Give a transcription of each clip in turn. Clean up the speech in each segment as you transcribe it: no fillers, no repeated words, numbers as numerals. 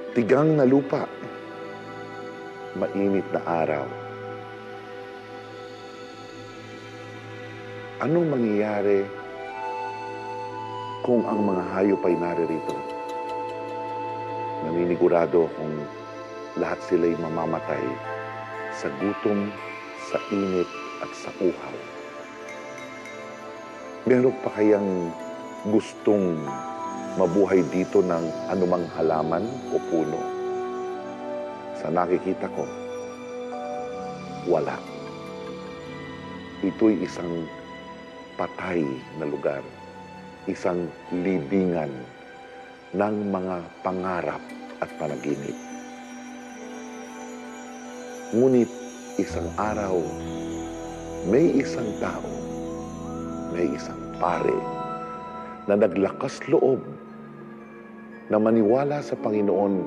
Tigang na lupa, mainit na araw. Anong mangyayari kung ang mga hayop ay naririto? Naninigurado kung lahat sila'y mamamatay sa gutom, sa init at sa uhaw. Meron pa kayang gustong mabuhay dito ng anumang halaman o puno? Sa nakikita ko, wala. Ito'y isang patay na lugar, isang libingan ng mga pangarap at panaginip. Ngunit isang araw, may isang tao, may isang pare na naglakas loob na maniwala sa Panginoon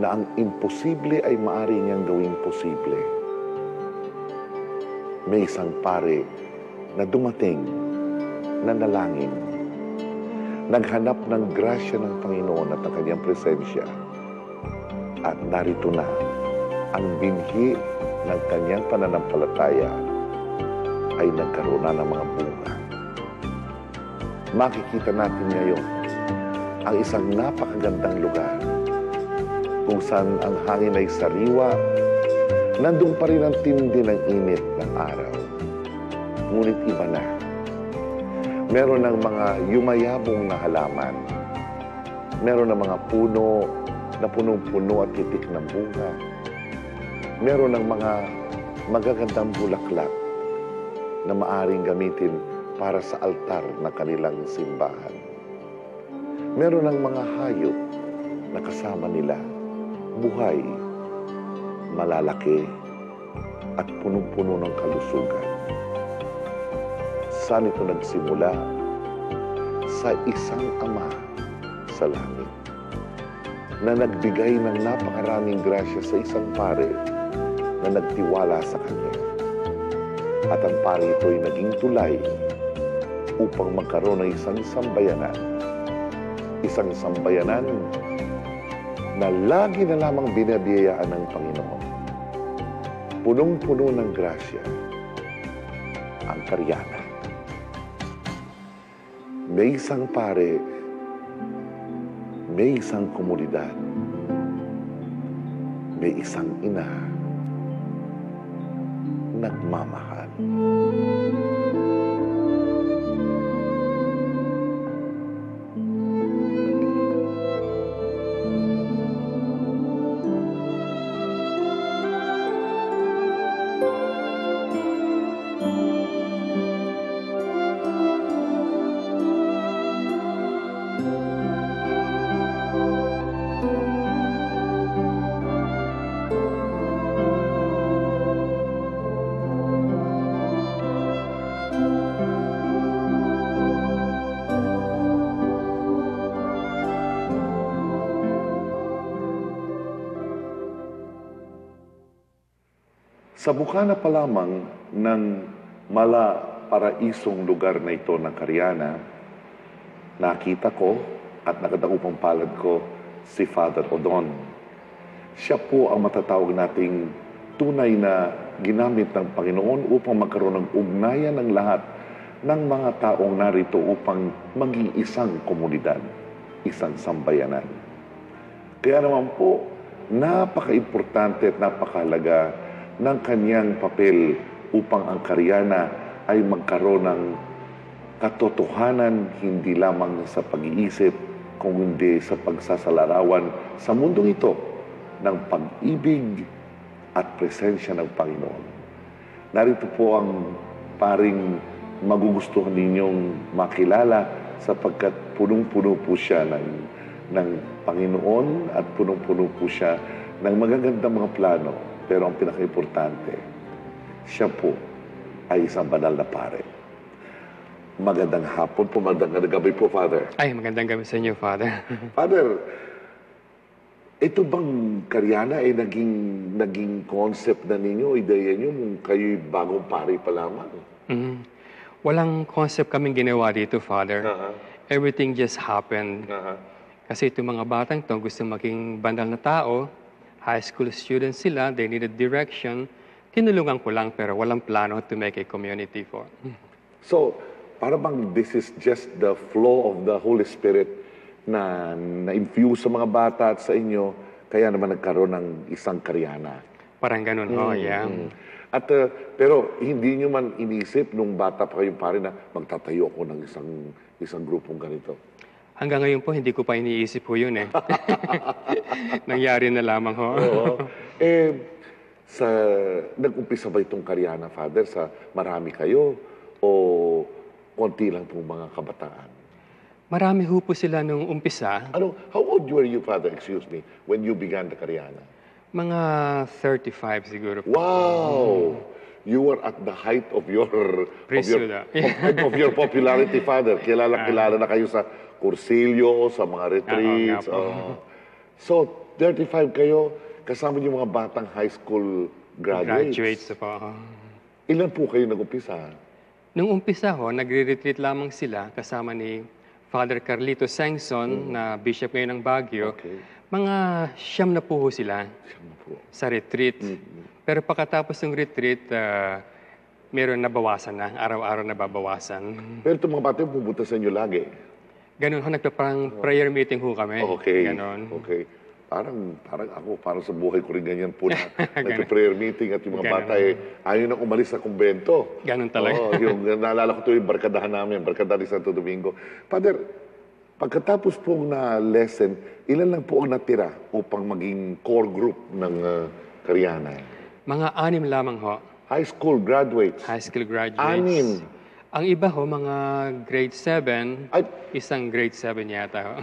na ang imposible ay maaari niyang gawing posible. May isang pare na dumating, nanalangin, naghanap ng grasya ng Panginoon at ng kanyang presensya. At narito na ang binhi ng kanyang pananampalataya ay nagkaroon na ng mga bunga. Makikita natin ngayon ang isang napakagandang lugar kung saan ang hangin ay sariwa, nandun pa rin ang tindi ng init ng araw. Ngunit iba na. Meron ng mga yumayabong na halaman. Meron ng mga puno na punong-puno at titik ng bunga. Meron ng mga magagandang bulaklak na maaring gamitin para sa altar na kanilang simbahan. Meron ng mga hayop na kasama nila, buhay, malalaki, at punong-puno ng kalusugan. Saan ito nagsimula? Sa isang ama sa langit na nagbigay ng napakaraming grasya sa isang pare na nagtiwala sa kanya. At ang pare ito ay naging tulay upang magkaroon ng isang sambayanan. Isang sambayanan na lagi na lamang binabiyayaan ng Panginoon. Punong-puno ng grasya ang Karyana. May isang pare, may isang komunidad, may isang ina, nagmamahal. Sa bukana pa lamang ng mala-paraisong lugar na ito ng Karyana, nakita ko at nakadaupang palad ko si Father Odon. Siya po ang matatawag nating tunay na ginamit ng Panginoon upang magkaroon ng ugnayan ng lahat ng mga taong narito upang maging isang komunidad, isang sambayanan. Kaya naman po, napaka-importante at napakahalaga ng kanyang papel upang ang Karyana ay magkaroon ng katotohanan hindi lamang sa pag-iisip, kung hindi sa pagsasalarawan sa mundong ito ng pag-ibig at presensya ng Panginoon. Narito po ang paring magugustuhan ninyong makilala sapagkat punong-puno po siya ng Panginoon at punong-puno po siya ng magagandang mga plano. Pero ang pinaka-importante, siya po ay isang banal na pare. Magandang hapon po, magandang gabi po, Father. Ay, magandang gabi sa inyo, Father. Father, ito bang Karyana ay naging concept na ninyo, ideya nyo, nung kayo'y bagong pare pa lamang? Walang concept kaming ginawa dito, Father. Everything just happened. Kasi itong mga batang to gusto maging banal na tao, high school students sila, they needed direction. Tinulungan ko lang pero walang plano to make a community for. So, para bang this is just the flow of the Holy Spirit na na-infuse sa mga bata at sa inyo, kaya naman nagkaroon ng isang karyana. Parang ganun ho, yeah. At pero hindi nyo man inisip nung bata pa kayong pare na magtatayo ako ng isang grupong ganito. Hanggang ngayon po, hindi ko pa iniisip po yun eh. Nangyari na lamang ho. Oo. Nag-umpisa ba itong karyana, Father, sa marami kayo o konti lang pong mga kabataan? Marami ho po sila nung umpisa. How old were you, Father, excuse me, when you began the karyana? Mga 35 siguro po. Wow! You were at the height of your of your popularity, Father. Kilala na kayo sa kursilyo, sa mga retreats. So, 35 kayo, kasama yung mga batang high school graduates. Graduates po. Ilan po kayo nag-umpisa? Nung umpisa ho, nagre-retreat lamang sila kasama ni Father Carlito Sengson na bishop ngayon ng Baguio. Okay. Mga siyam na po ho sila sa retreat. Pero pagkatapos ng retreat, meron nabawasan na. Araw-araw nababawasan. Pero itong mga bata yung pumunta sa inyo lagi? Ganun ho, nagpaparang prayer meeting ho kami. Okay. Ganon. Okay. Parang sa buhay ko rin ganyan po na nag-prayer meeting at yung mga bata ayaw nang umalis sa kumbento. Ganun talaga. Yung naalala ko ito yung barkadahan namin, barkadahan ni Santo Domingo. Father, pagkatapos pong na lesson, ilan lang po ang natira upang maging core group ng karyana? Mga 6 lamang ho. High school graduates? High school graduates. 6? Ang iba ho, mga grade 7, isang grade 7 yata ho.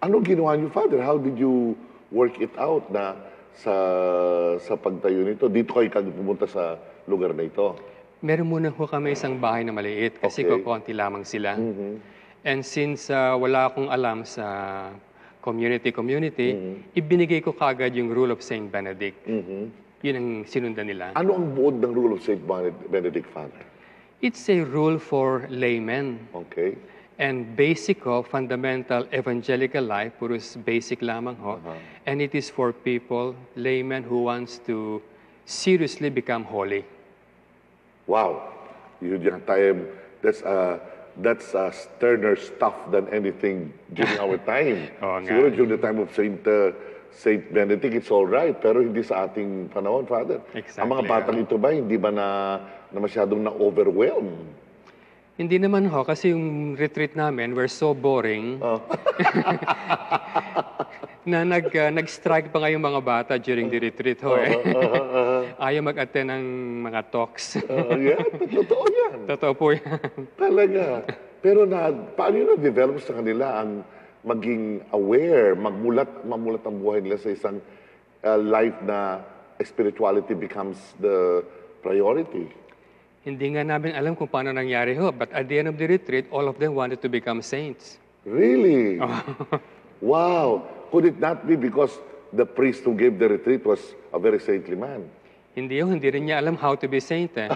Anong ginawa niyo, Father? How did you work it out na sa pagtayo nito? Dito kayo pumunta sa lugar na ito? Meron muna ho kami isang bahay na maliit kasi konti lamang sila. And since wala akong alam sa community, ibinigay ko kagad yung rule of Saint Benedict. Yun ang sinundan nila. Ano ang buod ng rule of Saint Benedict, Father? It's a rule for laymen. Okay. And basic ho, fundamental evangelical life, puros basic lamang ho. And it is for people, laymen who wants to seriously become holy. Wow. That's sterner stuff than anything during our time. Siguro during the time of Saint Benedict, it's all right. Pero hindi sa ating panahon, Father. Exactly. Ang mga batang ito ba, hindi ba na masyadong na-overwhelm? Hindi naman ho, kasi yung retreat namin, we're so boring na nag-strike pa nga yung mga bata during the retreat ho eh. Ayaw mag-attend ng mga talks. Totoo yan. Totoo po yan. Talaga. Pero paano yun na-develop sa kanila ang maging aware, mamulat ang buhay nila sa isang life na spirituality becomes the priority? Hindi nga namin alam kung paano nangyari ho. But at the end of the retreat, all of them wanted to become saints. Really? Wow. Could it not be because the priest who gave the retreat was a very saintly man? Hindi rin niya alam how to be saint eh.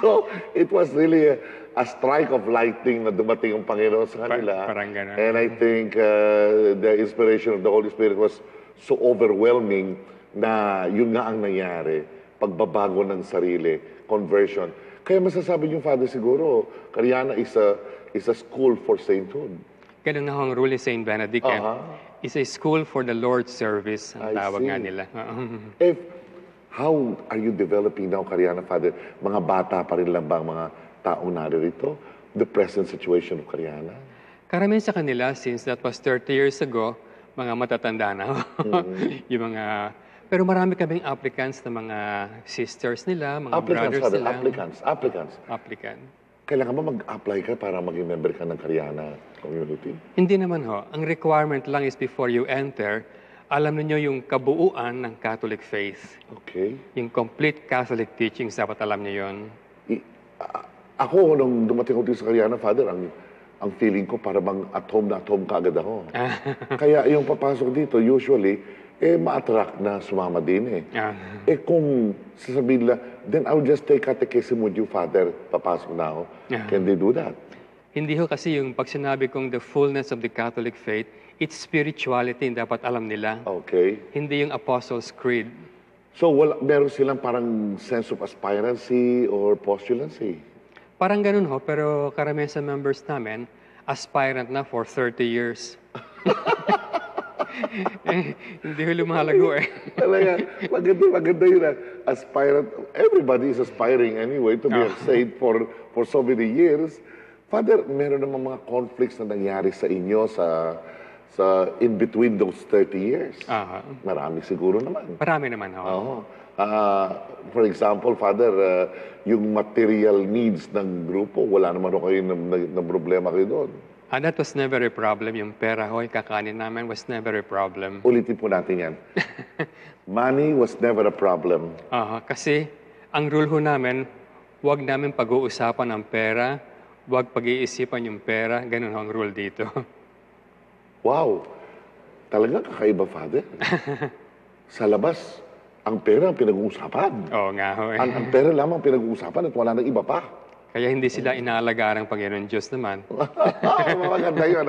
So, it was really a strike of lightning na dumating ang Panginoon sa kanila. Parang ganun. And I think the inspiration of the Holy Spirit was so overwhelming na yun nga ang nangyari. Pagbabago ng sarili, conversion. Kaya masasabi niyo, Father, siguro, Karyana is a school for sainthood. Ganun na ang rule ni Saint Benedict. It's a school for the Lord's service, ang tawag nga nila. How are you developing now, Karyana, Father? Mga bata pa rin lang ba ang mga taong naririto? The present situation of Karyana? Karamihan sa kanila, since that was 30 years ago, mga matatanda na. Yung mga... Pero marami kaming applicants na mga sisters nila, mga brothers nila. Applicant. Kailangan ba mag-apply ka para maging member ka ng Karyana community? Hindi naman ho. Ang requirement lang is before you enter, alam niyo yung kabuuan ng Catholic faith. Okay. Yung complete Catholic teachings, dapat alam niyo yun. Ako, nung dumating ako dito sa Karyana, Father, ang feeling ko para bang at home ka agad ako. Kaya yung papasok dito, usually, ma-attract na sumama din eh. Kung sasabihin nila, then I'll just take catechism with you, Father. Papasok na ako. Can they do that? Hindi ho kasi yung pag sinabi kong the fullness of the Catholic faith, it's spirituality yung dapat alam nila. Okay. Hindi yung Apostles' Creed. So, meron silang parang sense of aspirancy or postulancy? Parang ganun ho, pero karamihan sa members namin, aspirant na for 30 years. Hindi ho lumalago eh. Talaga, maganda yun. Aspirant, everybody is aspiring anyway to be a saint for so many years. Father, meron naman mga conflicts na nangyari sa inyo sa in between those 30 years. Marami siguro naman. Marami naman ho. Oo. For example, Father, yung material needs ng grupo, wala naman kayo ng problema kayo doon. That was never a problem. Yung pera ho, kakanin namin was never a problem. Ulitin po natin yan. Money was never a problem. Kasi ang rule ho namin, huwag namin pag-uusapan ang pera, huwag pag-iisipan yung pera. Ganun ho ang rule dito. Wow! Talaga kakaiba, Father. Sa labas, ang pera ang pinag-uusapan. Oo nga ho. Ang pera lamang pinag-uusapan at wala nang iba pa. Kaya hindi sila inaalagaan ng Panginoon Diyos naman. Maganda yun.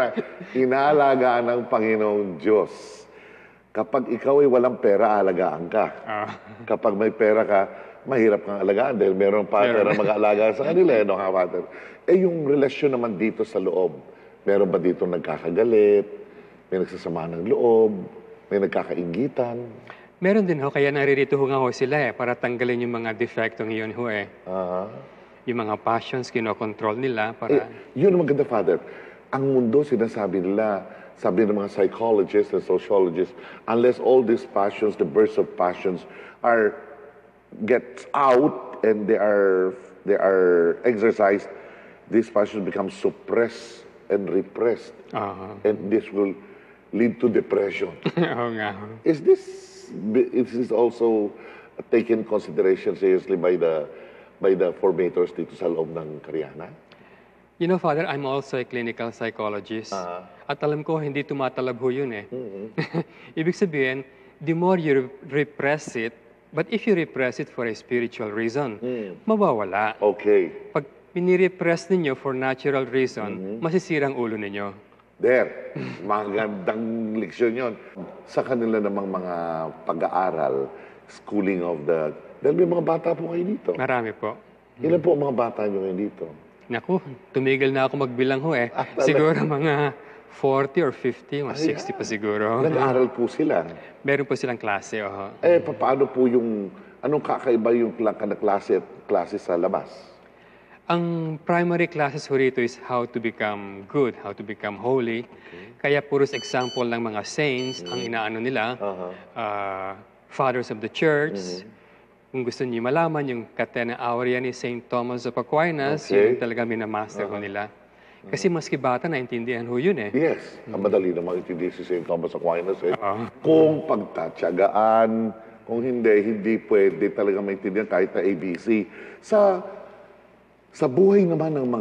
Inaalagaan ng Panginoong Diyos. Kapag ikaw ay walang pera, alagaan ka. Kapag may pera ka, mahirap kang alagaan dahil meron pa pera mag-aalaga sa kanila. No, Father? Yung relasyon naman dito sa loob, meron ba dito nagkakagalit? May nagsasama ng loob? May nagkakainggitan? Meron din ho, kaya naririto ho nga ho sila para tanggalin yung mga defectong yun ho Yung mga passions, kinokontrol nila para... Yun ang maganda, Father. Ang mundo, sinasabi nila, sabi ng mga psychologists and sociologists, unless all these passions, the bursts of passions, gets out and they are exercised, these passions become suppressed and repressed. And this will lead to depression. Oo nga. Is this also taken consideration seriously by the formators dito sa loob ng Karyana? You know, Father, I'm also a clinical psychologist. At alam ko, hindi tumatalab ho yun eh. Ibig sabihin, the more you repress it, but if you repress it for a spiritual reason, mawawala. Okay. Pag pinirepress ninyo for natural reason, masisirang ulo ninyo. There. Magandang leksyon yun. Sa kanila namang mga pag-aaral, schooling of the... Dahil may mga bata po kayo dito. Marami po. Ilan po ang mga bata nyo ngayon dito? Naku, tumigil na ako magbilang ho eh. Siguro mga 40 or 50, mga 60 pa siguro. Nag-aaral po sila? Meron po silang klase. Paano po yung... Anong kakaiba yung klase at klase sa labas? Ang primary classes ho rito is how to become good, how to become holy. Kaya puros example ng mga saints ang inaano nila. Fathers of the Church. Kung gusto niyo malaman, yung Catena Aurea ni St. Thomas of Aquinas, yun talaga minamaster ko nila. Kasi maski bata, naintindihan ho yun eh. Yes. Ang madali naman intindihan si St. Thomas Aquinas eh. Kung pagtatsagaan, kung hindi pwede talaga maintindihan kahit na ABC. Sa buhay naman ng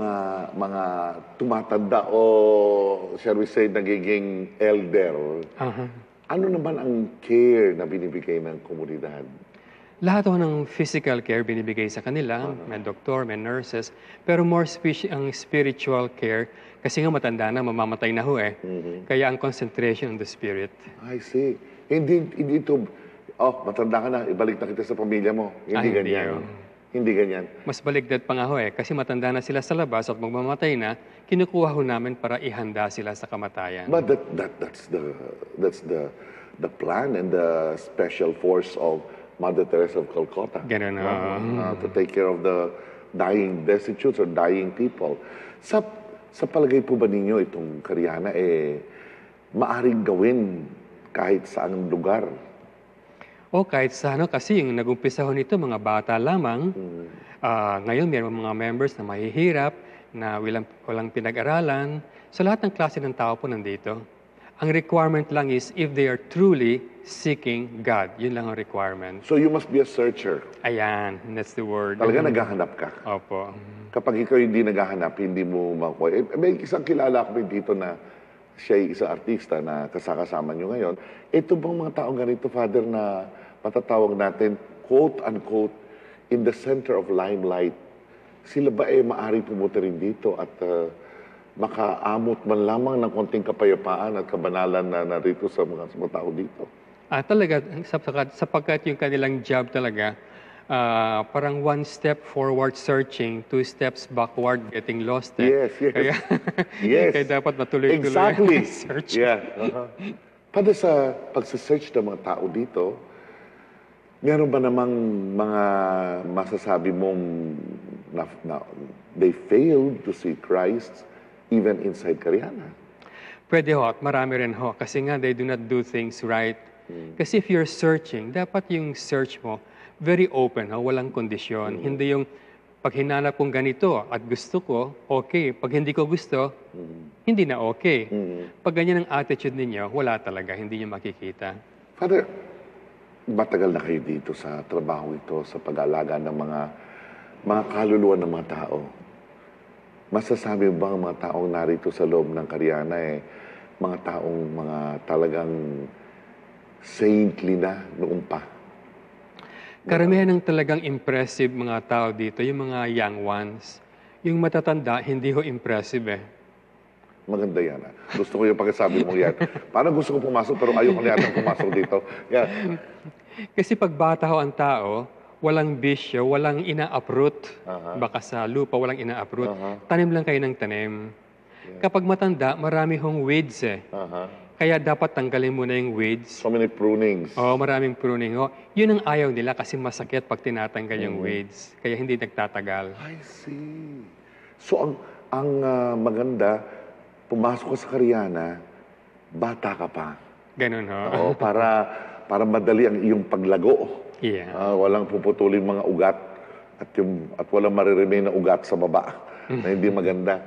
mga tumatanda o, shall we say, nagiging elder, ano naman ang care na binibigay ng komunidad? Lahat ho ng physical care binibigay sa kanila, may doktor, may nurses, pero more ang spiritual care, kasi nga matanda na, mamamatay na ho eh. Kaya ang concentration on the spirit. I see. Hindi ito, matanda ka na, ibalik na kita sa pamilya mo. Hindi ganyan. Hindi ganyan. Mas baligtad pa nga ho eh, kasi matanda na sila sa labas at magmamatay na, kinukuha ho namin para ihanda sila sa kamatayan. But that's the plan and the special force of Mother Teresa of Calcutta. Ganun to take care of the dying destitutes or dying people. Sa palagay po ba ninyo itong Karyana maaring gawin kahit saang lugar? Kahit sa kasi yung nag-umpisa ho nito, mga bata lamang. Ngayon, mayroon mga members na mahihirap, na walang pinag-aralan. So lahat ng klase ng tao po nandito. Ang requirement lang is if they are truly seeking God. Yun lang ang requirement. So you must be a searcher. Ayan, that's the word. Talaga naghahanap ka? Opo. Kapag ikaw hindi naghahanap, hindi mo makuha. May isang kilala ko dito na siya ay isang artista na kasama nyo ngayon. Ito bang mga taong ganito, Father, na matatawag natin, quote-unquote, in the center of limelight, sila ba maaari pumunta rin dito at makaamot man lamang ng konting kapayapaan at kabanalan na narito sa mga tao dito. Talaga, sapagkat yung kanilang job talaga, parang one step forward searching, two steps backward getting lost. Yes, yes. Kaya, Yes. kaya dapat matuloy-tuloy Exactly. ang search. Yeah. Pada sa pagsa-search ng mga tao dito, meron ba namang mga masasabi mong na they failed to see Christ even inside Cariana? Pwede ho, at marami rin ho. Kasi nga, they do not do things right. Kasi if you're searching, dapat yung search mo, very open, ho, walang kondisyon. Hindi yung, pag hinanap kong ganito at gusto ko, okay. Pag hindi ko gusto, hindi na okay. Pag ganyan ang attitude ninyo, wala talaga, hindi nyo makikita. Father, matagal na kayo dito sa trabaho ito, sa pag-aalaga ng mga kaluluwa ng mga tao. Masasabi ba ang mga taong narito sa loob ng Cariana mga taong mga talagang saintly na noon pa? Karamihan ng talagang impressive mga tao dito, yung mga young ones. Yung matatanda, hindi ho impressive Maganda yan. Gusto ko yung pagkasabi mo yan. Parang gusto ko pumasok pero ayoko na yata pumasok dito. Yeah. Kasi pag bata ho ang tao, walang bisyo, walang ina-uproot. Baka sa lupa, walang ina-uproot. Tanim lang kayo ng tanim. Kapag matanda, marami hong weeds Kaya dapat tanggalin mo na yung weeds. So many prunings. Maraming pruning. Yun ang ayaw nila kasi masakit pag tinatanggal yung weeds. Kaya hindi nagtatagal. I see. So ang maganda, pumasok ka sa Cariana, bata ka pa. Ganun ho. Oo, para madali ang iyong paglago. Yeah. Walang puputulin mga ugat at walang mariremain na ugat sa baba na hindi maganda.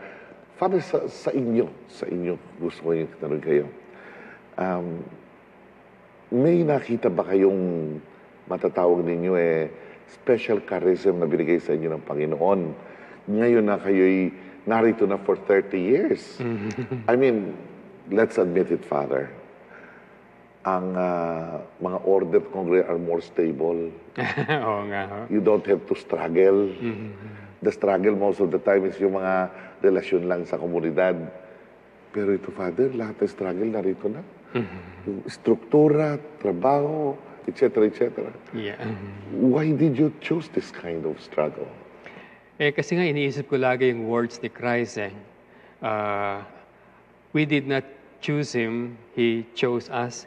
Father, sa inyo, gusto ko yung tanong kayo. May nakita ba kayong matatawag ninyo special charism na binigay sa inyo ng Panginoon? Ngayon na kayo'y narito na for 30 years. I mean, let's admit it, Father. Ang mga order congregation are more stable. Oo nga ho. You don't have to struggle. The struggle most of the time is yung mga relasyon lang sa komunidad. Pero ito, Father, lahat ng struggle narito na. Yung struktura, trabaho, etc., etc. Yeah. Why did you choose this kind of struggle? Kasi nga iniisip ko lagi yung words ni Christ we did not choose Him, He chose us.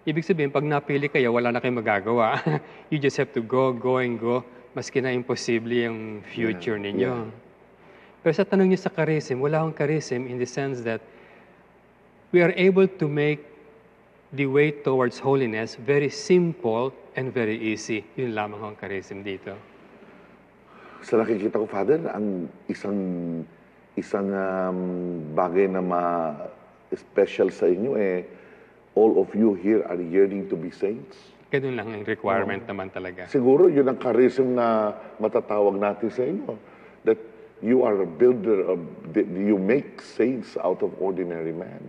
Ibig sabihin, pag napili kayo, wala na kayong magagawa. You just have to go and go, maski na imposible yung future ninyo. Pero sa tanong niyo sa charism, wala akong charism in the sense that we are able to make the way towards holiness very simple and very easy. Yun lamang ang charism dito. Sa nakikita ko, Father, ang isang bagay na special sa inyo all of you here are yearning to be saints. Ganun lang ang requirement naman talaga. Siguro yun ang charism na matatawag natin sa inyo. That you are a builder you make saints out of ordinary man.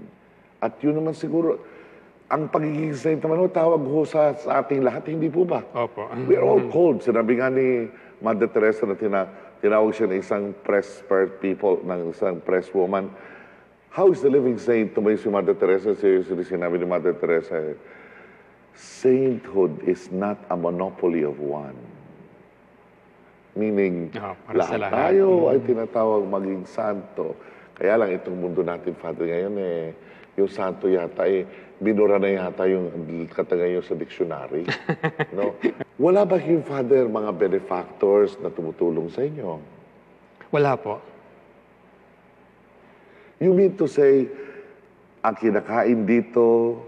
At yun naman siguro, ang pagiging saint naman, tawag ho sa ating lahat, hindi po ba? Opo. We are all called. Sinabi nga ni Mother Teresa na tinawag siya ng isang press people, ng isang press woman. How is the living saint? Tumayo si Mother Teresa, sinabi ni Mother Teresa, sainthood is not a monopoly of one. Meaning, lahat tayo ay tinatawag maging santo. Kaya lang itong mundo natin, Father, ngayon yung santo yata binura na yata yung katagayon sa dictionary. No? Wala ba yung, Father, mga benefactors na tumutulong sa inyo? Wala po. You mean to say, ang kinakain dito,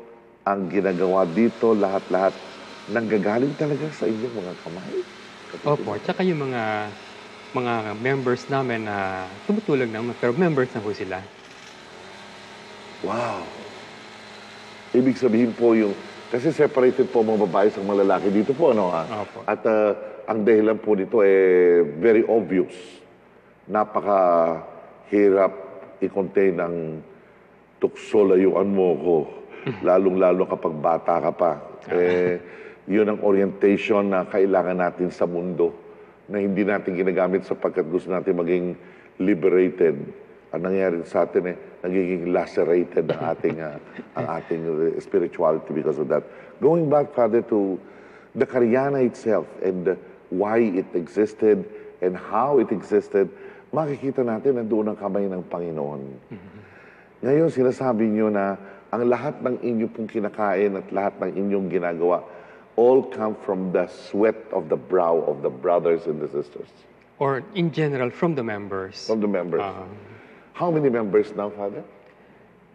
ang ginagawa dito, lahat-lahat, nanggagaling talaga sa inyong mga kamay? Opo, tsaka yung mga members namin na tumutulong naman, pero members na po sila. Wow! Ibig sabihin po kasi separated po mga babae sa mga lalaki dito po, ano ha? Opo. At ang dahilan po dito very obvious. Napakahirap i-contain ang tukso, layuan mo ko. Lalong-lalo kapag bata ka pa. Yun ang orientation na kailangan natin sa mundo na hindi natin ginagamit sapagkat gusto natin maging liberated ang nangyayari sa atin nagiging lacerated ang ating spirituality because of that. Going back, Father, to the Karyana itself and why it existed and how it existed, makikita natin na doon ang kamay ng Panginoon. Ngayon, sinasabi niyo na ang lahat ng inyo pong kinakain at lahat ng inyong ginagawa all come from the sweat of the brow of the brothers and the sisters. Or in general, from the members. From the members. How many members now, Father?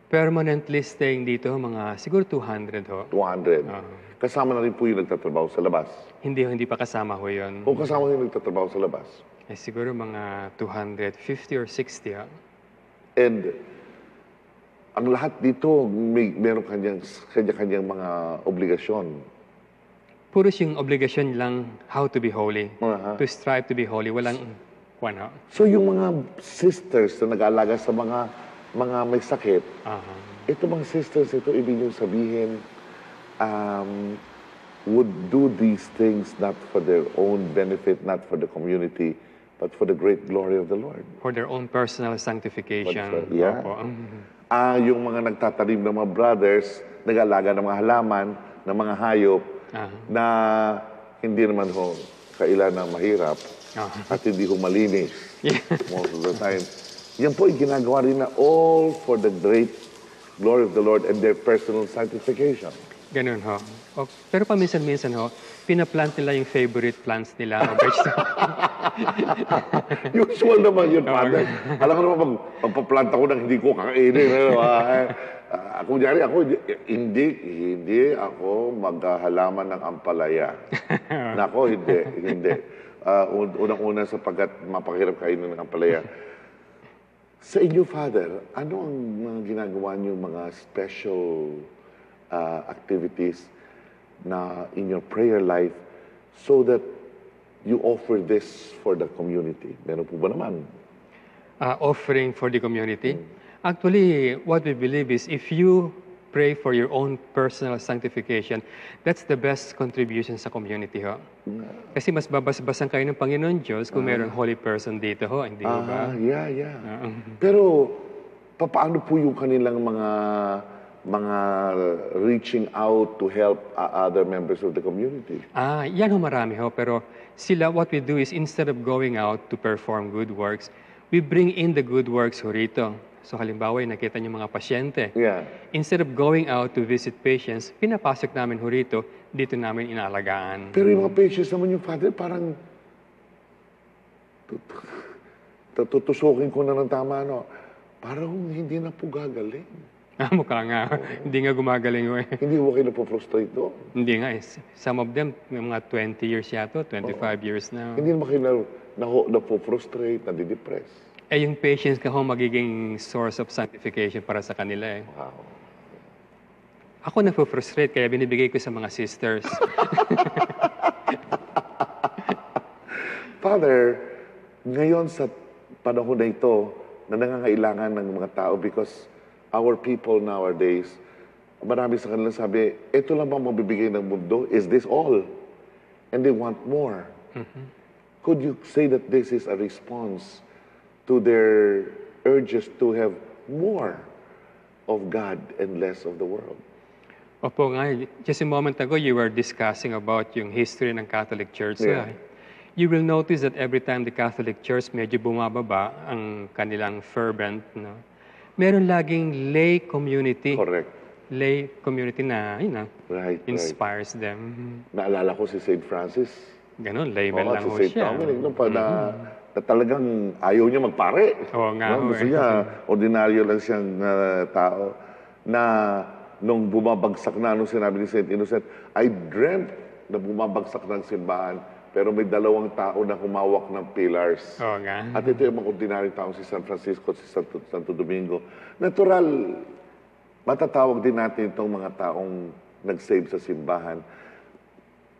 Permanently staying dito, mga siguro 200 ho. 200. Kasama na rin po yung nagtatrabaho sa labas. Hindi pa kasama ho yun. O kasama yung nagtatrabaho sa labas. Siguro mga 250 or 60 ho. And ang lahat dito, meron kanya-kanyang mga obligasyon. Puro yung obligasyon lang how to be holy. To strive to be holy. Walang ho. So yung mga sisters na nag-aalaga sa mga may sakit, ito mga sisters, ito ibig niyong sabihin, would do these things not for their own benefit, not for the community, but for the great glory of the Lord. For their own personal sanctification. Yeah. Yung mga nagtatanim ng mga brothers, nag-aalaga ng mga halaman, ng mga hayop, na hindi naman ho kailan na mahirap at hindi ho malinis most of the time. Yan po ay ginagawa rin na all for the great glory of the Lord and their personal sanctification. Ganun ho. Pero paminsan-minsan ho, pinaplant nila yung favorite plants nila o vegetable. Usual naman yun, Father. Alam ko naman, magpa-plant ako ng hindi ko kakainin. Kunyari ako, hindi ako maghahalaman ng ampalaya. Nako, hindi. Unang-una sapagkat mapakahirap kainin ng ampalaya. Sa inyo, Father, ano ang mga ginagawa niyo, mga special activities na in your prayer life so that you offer this for the community? Meron po ba naman? Offering for the community? Actually, what we believe is if you pray for your own personal sanctification, that's the best contribution sa community ho. Kasi mas babas-basan kayo ng Panginoon Diyos kung meron holy person dito ho, hindi ba? Yeah. Pero paano po yung kanilang mga reaching out to help other members of the community? Yan ho marami ho, pero sila, what we do is instead of going out to perform good works, we bring in the good works ho rito. So halimbawa, nakita niyo mga pasyente. Yeah. Instead of going out to visit patients, pinapasok namin ho rito, dito namin inaalagaan. Pero yung mga patients naman yung Father, parang tutusukin ko na ng tama, no? Parang hindi na po gagaling. Mukha nga. Hindi nga gumagaling ho eh. Hindi mo kayo napo-frustrate doon? Hindi nga eh. Some of them, mga 20 years yata, 25 years na. Hindi naman kayo napo-frustrate, nadidepress? Yung patients ka ho magiging source of sanctification para sa kanila eh. Wow. Ako na-frustrate kaya binibigay ko sa mga sisters. Father, ngayon sa panahon na ito na nangangailangan ng mga tao because our people nowadays, marami sa kanila sabi, ito lang ba mabibigay ng mundo? Is this all? And they want more. Could you say that this is a response to their urges to have more of God and less of the world? Opo nga, just a moment ago, you were discussing about yung history ng Catholic Church. Yeah. You will notice that every time the Catholic Church medyo bumababa ang kanilang fervent, no? Meron laging lay community. Correct. Lay community na, Right. inspires them. Naalala ko si St. Francis. Ganon, layman lang ho si St. siya. Dominic, na talagang ayaw niya magpare. Oo nga ho Gusto niya, ordinaryo lang siyang tao na nung bumabagsak na, nung sinabi ni St. Innocent, I dreamt na bumabagsak ng simbahan, pero may dalawang tao na humawak ng pillars. Oo nga. At ito yung mga ordinaryong tao, si San Francisco at si Santo Domingo. Natural, matatawag din natin itong mga taong nag-save sa simbahan.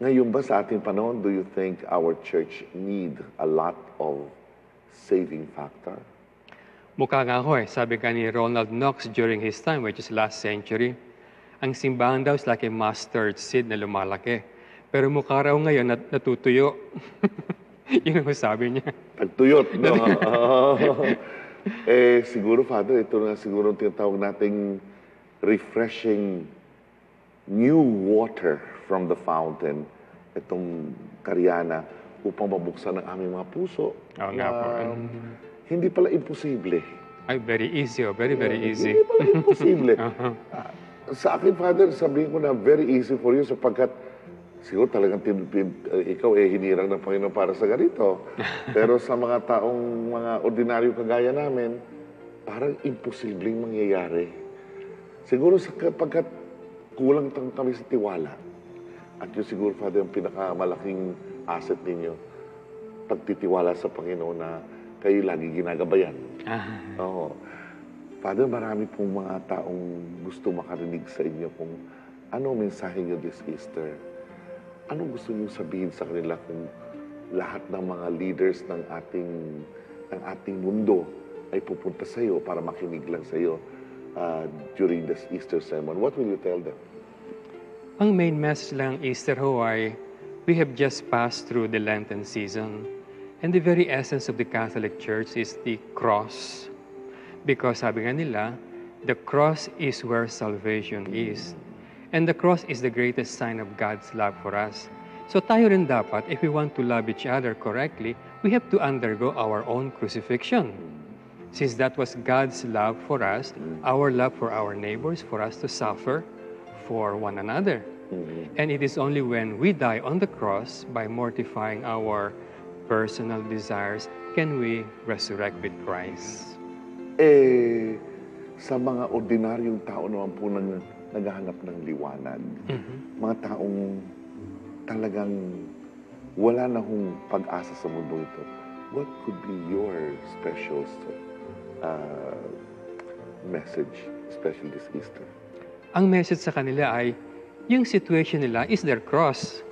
Ngayon ba sa ating panahon, do you think our church need a lot of saving factor? Mukha nga ho eh. Sabi ka ni Ronald Knox during his time, which is last century, ang simbahan daw is like a mustard seed na lumalaki. Pero mukha raw ngayon natutuyo. Yun ang sabi niya. Nagtuyot, no? Siguro, Father, ito na siguro ang tinatawag nating refreshing new water from the fountain, itong Karyana, upang mabuksan ang aming mga puso. Oo nga po. Hindi pala imposible. Ay, very easy. Very, very easy. Hindi pala imposible. Sa akin, Father, sabihin ko na very easy for you sapagkat siguro talagang ikaw hinirang ng Panginoon para sa ganito. Pero sa mga taong mga ordinaryo kagaya namin, parang imposibleng mangyayari. Siguro sapagkat kulang kami sa tiwala. At yun siguro, Father, ang pinakamalaking asset ninyo, pagtitiwala sa Panginoon na kayo lagi ginagabayan. Oo. Father, marami pong mga taong gusto makarinig sa inyo kung ano mensahe niyo this Easter. Anong gusto niyo sabihin sa kanila kung lahat ng mga leaders ng ating mundo ay pupunta sa iyo para makinig lang sa iyo during this Easter sermon? What will you tell them? Ang main message lang Easter ho ay, we have just passed through the Lenten season. And the very essence of the Catholic Church is the cross. Because sabi nga nila, the cross is where salvation is. And the cross is the greatest sign of God's love for us. So tayo rin dapat, if we want to love each other correctly, we have to undergo our own crucifixion. Since that was God's love for us, our love for our neighbors, for us to suffer for one another. And it is only when we die on the cross by mortifying our personal desires can we resurrect with Christ. Sa mga ordinaryong tao naman po naghahanap ng liwanag, mga taong talagang wala na hong pag-asa sa mundo ito, what could be your special message, especially this Easter? Ang message sa kanila ay, yung situation nila is their cross.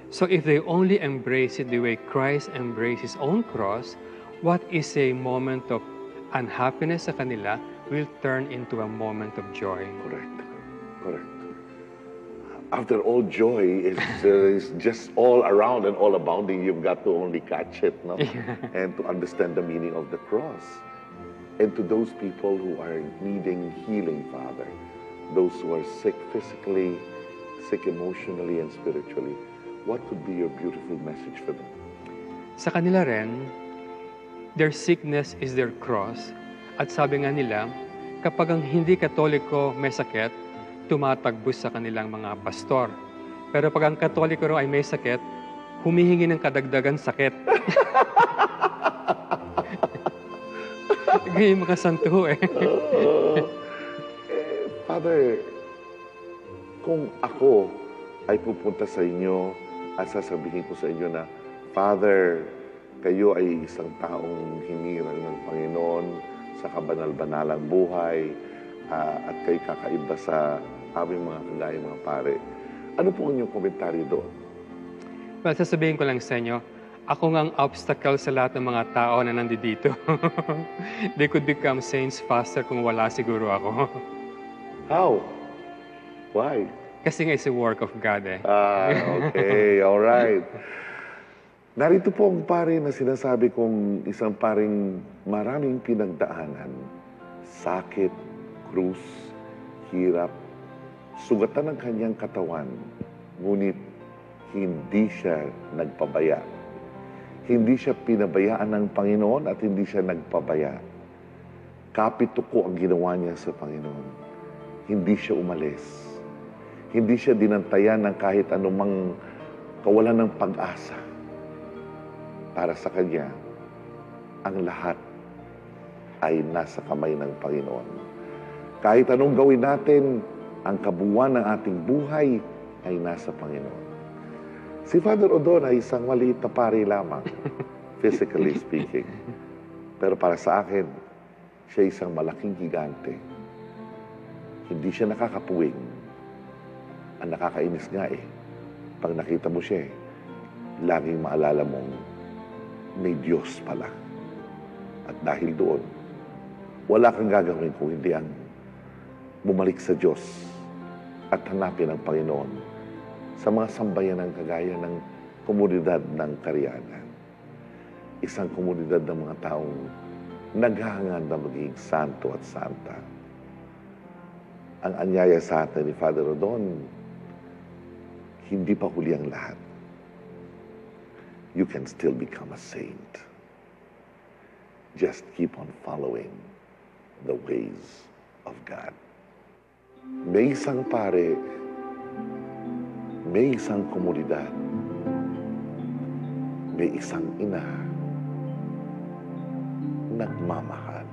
So if they only embrace it the way Christ embraced His own cross, what is a moment of unhappiness sa kanila will turn into a moment of joy. Correct. After all, joy is just all around and all abounding. You've got to only catch it, no? And to understand the meaning of the cross. And to those people who are needing healing, Father, those who are sick physically, sick emotionally and spiritually, what would be your beautiful message for them? Sa kanila rin, their sickness is their cross. At sabi nga nila, kapag ang hindi Katoliko may sakit, tumatagbos sa kanilang mga pastor. Pero pag ang Katoliko ay may sakit, humihingi ng kadagdagan sakit. Ganyan mga santo Father, kung ako ay pupunta sa inyo at sasabihin ko sa inyo na, Father, kayo ay isang taong hinirang ng Panginoon sa kabanal-banalang buhay at kayo kakaiba sa aming mga kagaya mga pare. Ano po ang inyong komentaryo doon? Well, sasabihin ko lang sa inyo, ako ngang obstacle sa lahat ng mga tao na nandito. They could become saints faster kung wala siguro ako. How? Why? Kasi nga it's a work of God Okay, all right. Narito po ang pare na sinasabi kong isang paring maraming pinagdaanan. Sakit, krus, hirap, sugatan ng kanyang katawan. Ngunit hindi siya nagpabaya. Hindi siya pinabayaan ng Panginoon at hindi siya nagpabaya. Kapituko ang ginawa niya sa Panginoon. Hindi siya umalis. Hindi siya dinantayan ng kahit anumang kawalan ng pag-asa. Para sa Kanya, ang lahat ay nasa kamay ng Panginoon. Kahit anong gawin natin, ang kabuuan ng ating buhay ay nasa Panginoon. Si Father Odon ay isang maliit na pari lamang, physically speaking. Pero para sa akin, siya isang malaking higante. Hindi siya nakakapuwing. Ang nakakainis nga pag nakita mo siya laging maalala mong may Diyos pala. At dahil doon, wala kang gagawin kung hindi ang bumalik sa Diyos at hanapin ang Panginoon sa mga sambayan ng kagaya ng komunidad ng Karyana. Isang komunidad ng mga taong naghahangad na maging santo at santa. Ang anyaya sa atin ni Father Rodon, hindi pa huli ang lahat. You can still become a saint. Just keep on following the ways of God. May isang pare, may isang komunidad, may isang ina, nagmamahal.